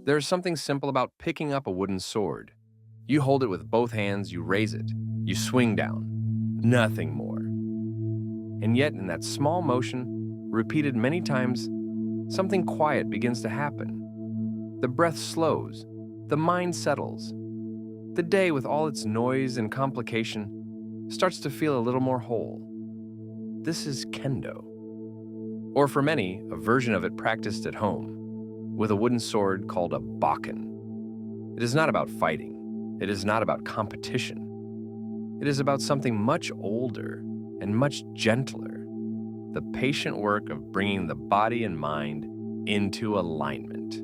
There's something simple about picking up a wooden sword. You hold it with both hands, you raise it, you swing down. Nothing more. And yet, in that small motion, repeated many times, something quiet begins to happen. The breath slows, the mind settles. The day, with all its noise and complication, starts to feel a little more whole. This is Kendo. Or for many, a version of it practiced at home, with a wooden sword called a bakken. It is not about fighting. It is not about competition. It is about something much older and much gentler, the patient work of bringing the body and mind into alignment.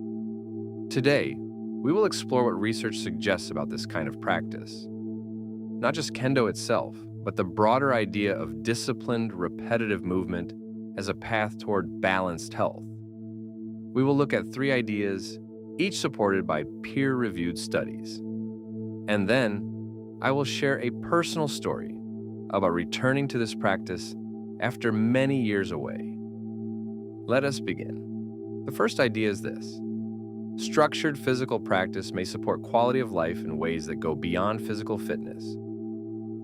Today, we will explore what research suggests about this kind of practice. Not just Kendo itself, but the broader idea of disciplined, repetitive movement as a path toward balanced health. We will look at 3 ideas, each supported by peer-reviewed studies. And then, I will share a personal story about returning to this practice after many years away. Let us begin. The first idea is this. Structured physical practice may support quality of life in ways that go beyond physical fitness.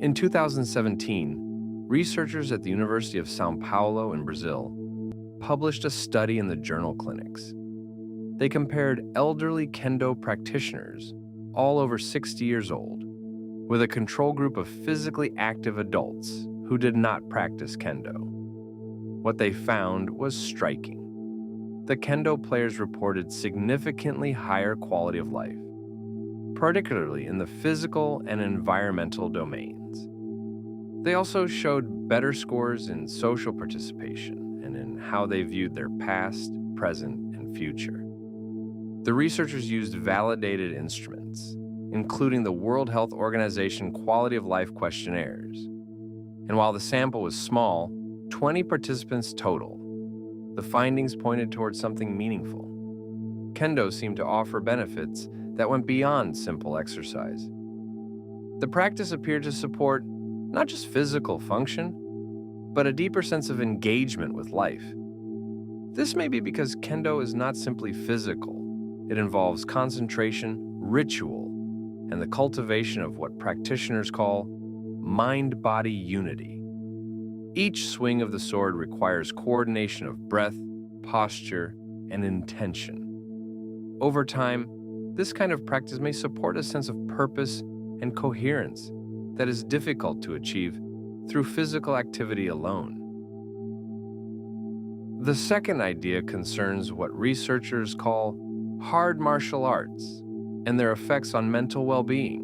In 2017, researchers at the University of São Paulo in Brazil published a study in the journal Clinics. They compared elderly Kendo practitioners, all over 60 years old, with a control group of physically active adults who did not practice Kendo. What they found was striking. The Kendo players reported significantly higher quality of life, particularly in the physical and environmental domains. They also showed better scores in social participation and in how they viewed their past, present, and future. The researchers used validated instruments, including the World Health Organization Quality of Life questionnaires. And while the sample was small, 20 participants total, the findings pointed towards something meaningful. Kendo seemed to offer benefits that went beyond simple exercise. The practice appeared to support not just physical function, but a deeper sense of engagement with life. This may be because Kendo is not simply physical. It involves concentration, ritual, and the cultivation of what practitioners call mind-body unity. Each swing of the sword requires coordination of breath, posture, and intention. Over time, this kind of practice may support a sense of purpose and coherence that is difficult to achieve through physical activity alone. The second idea concerns what researchers call hard martial arts and their effects on mental well-being.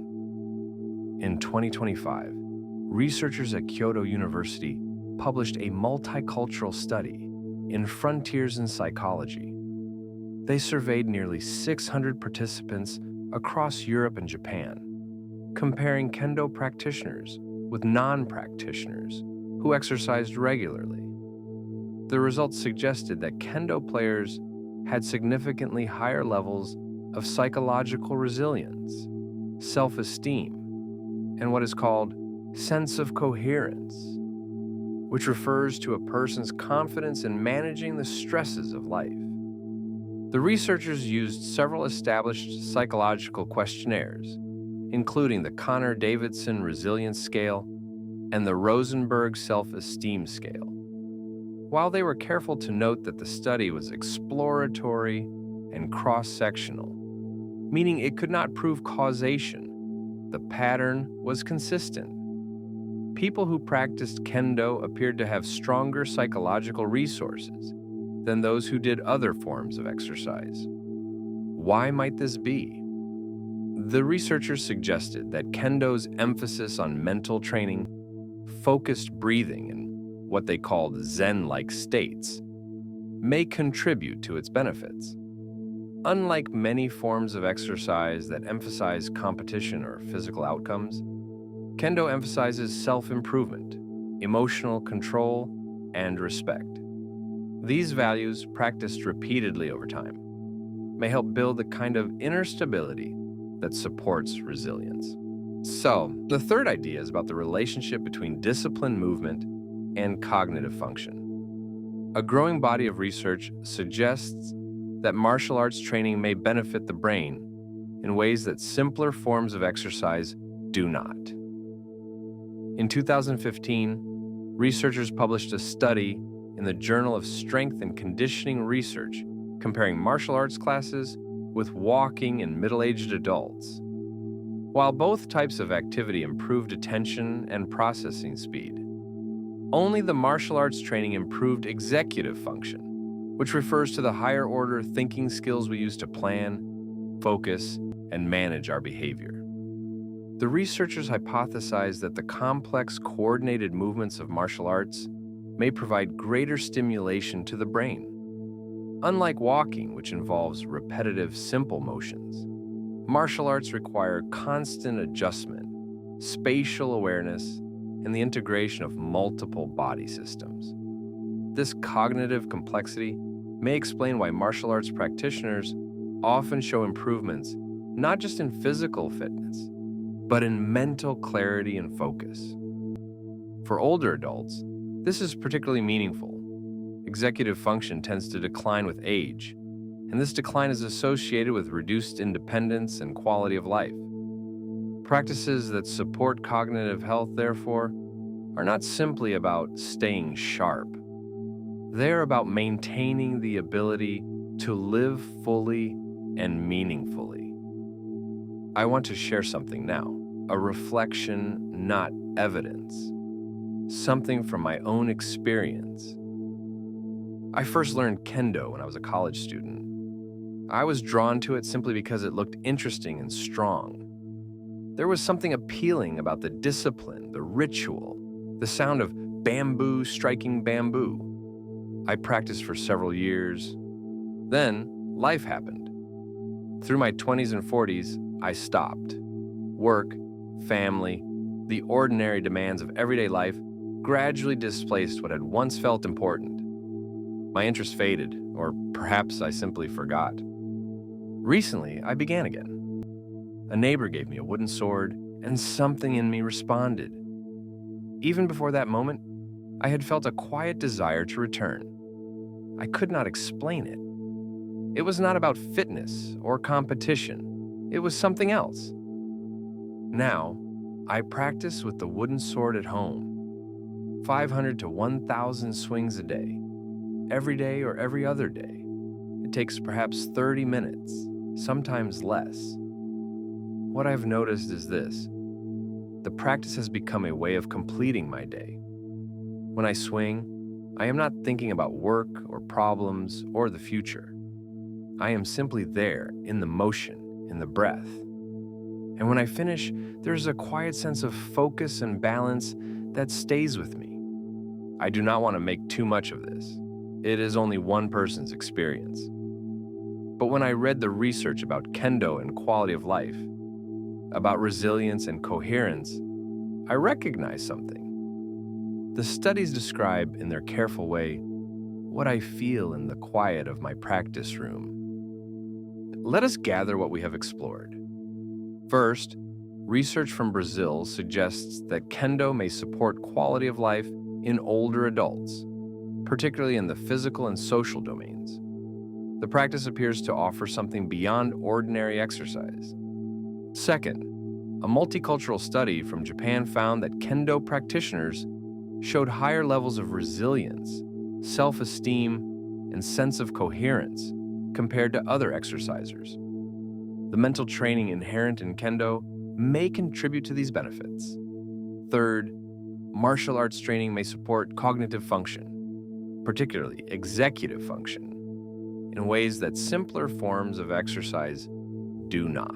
In 2025, researchers at Kyoto University published a multicultural study in Frontiers in Psychology. They surveyed nearly 600 participants across Europe and Japan, comparing Kendo practitioners with non-practitioners who exercised regularly. The results suggested that Kendo players had significantly higher levels of psychological resilience, self-esteem, and what is called sense of coherence, which refers to a person's confidence in managing the stresses of life. The researchers used several established psychological questionnaires, including the Connor-Davidson Resilience Scale and the Rosenberg Self-Esteem Scale. While they were careful to note that the study was exploratory and cross-sectional, meaning it could not prove causation, the pattern was consistent. People who practiced Kendo appeared to have stronger psychological resources than those who did other forms of exercise. Why might this be? The researchers suggested that Kendo's emphasis on mental training, focused breathing, and what they called Zen-like states may contribute to its benefits. Unlike many forms of exercise that emphasize competition or physical outcomes, Kendo emphasizes self-improvement, emotional control, and respect. These values, practiced repeatedly over time, may help build the kind of inner stability that supports resilience. So, the third idea is about the relationship between disciplined movement and cognitive function. A growing body of research suggests that martial arts training may benefit the brain in ways that simpler forms of exercise do not. In 2015, researchers published a study in the Journal of Strength and Conditioning Research comparing martial arts classes with walking in middle-aged adults. While both types of activity improved attention and processing speed, only the martial arts training improved executive function, which refers to the higher-order thinking skills we use to plan, focus, and manage our behavior. The researchers hypothesized that the complex, coordinated movements of martial arts may provide greater stimulation to the brain. Unlike walking, which involves repetitive, simple motions, martial arts require constant adjustment, spatial awareness, and the integration of multiple body systems. This cognitive complexity may explain why martial arts practitioners often show improvements not just in physical fitness, but in mental clarity and focus. For older adults, this is particularly meaningful. Executive function tends to decline with age, and this decline is associated with reduced independence and quality of life. Practices that support cognitive health, therefore, are not simply about staying sharp. They're about maintaining the ability to live fully and meaningfully. I want to share something now, a reflection, not evidence, something from my own experience. I first learned Kendo when I was a college student. I was drawn to it simply because it looked interesting and strong. There was something appealing about the discipline, the ritual, the sound of bamboo striking bamboo. I practiced for several years. Then, life happened. Through my 20s and 40s, I stopped. Work, family, the ordinary demands of everyday life gradually displaced what had once felt important. My interest faded, or perhaps I simply forgot. Recently, I began again. A neighbor gave me a wooden sword, and something in me responded. Even before that moment, I had felt a quiet desire to return. I could not explain it. It was not about fitness or competition. It was something else. Now, I practice with the wooden sword at home, 500 to 1,000 swings a day, every day or every other day. It takes perhaps 30 minutes, sometimes less. What I've noticed is this: the practice has become a way of completing my day. When I swing, I am not thinking about work or problems or the future. I am simply there in the motion, in the breath. And when I finish, there's a quiet sense of focus and balance that stays with me. I do not want to make too much of this. It is only one person's experience. But when I read the research about Kendo and quality of life, about resilience and coherence, I recognized something. The studies describe, in their careful way, what I feel in the quiet of my practice room. Let us gather what we have explored. First, research from Brazil suggests that Kendo may support quality of life in older adults, particularly in the physical and social domains. The practice appears to offer something beyond ordinary exercise. Second, a multicultural study from Japan found that Kendo practitioners showed higher levels of resilience, self-esteem, and sense of coherence compared to other exercisers. The mental training inherent in Kendo may contribute to these benefits. Third, martial arts training may support cognitive function, particularly executive function, in ways that simpler forms of exercise do not.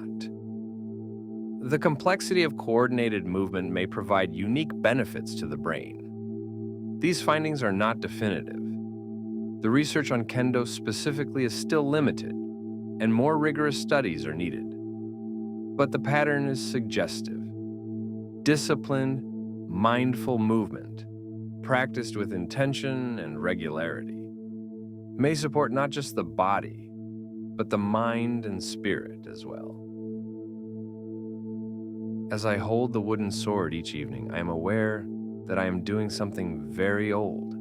The complexity of coordinated movement may provide unique benefits to the brain. These findings are not definitive. The research on Kendo specifically is still limited, and more rigorous studies are needed. But the pattern is suggestive. Disciplined, mindful movement, practiced with intention and regularity, may support not just the body, but the mind and spirit as well. As I hold the wooden sword each evening, I am aware that I am doing something very old.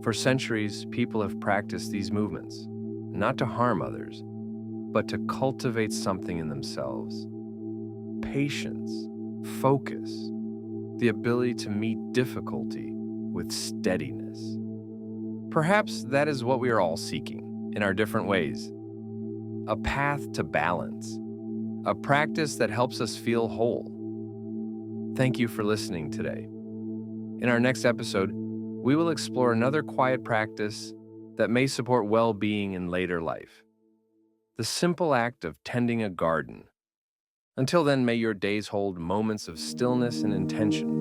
For centuries, people have practiced these movements, not to harm others, but to cultivate something in themselves. Patience, focus, the ability to meet difficulty with steadiness. Perhaps that is what we are all seeking in our different ways. A path to balance, a practice that helps us feel whole. Thank you for listening today. In our next episode, we will explore another quiet practice that may support well-being in later life. The simple act of tending a garden. Until then, may your days hold moments of stillness and intention.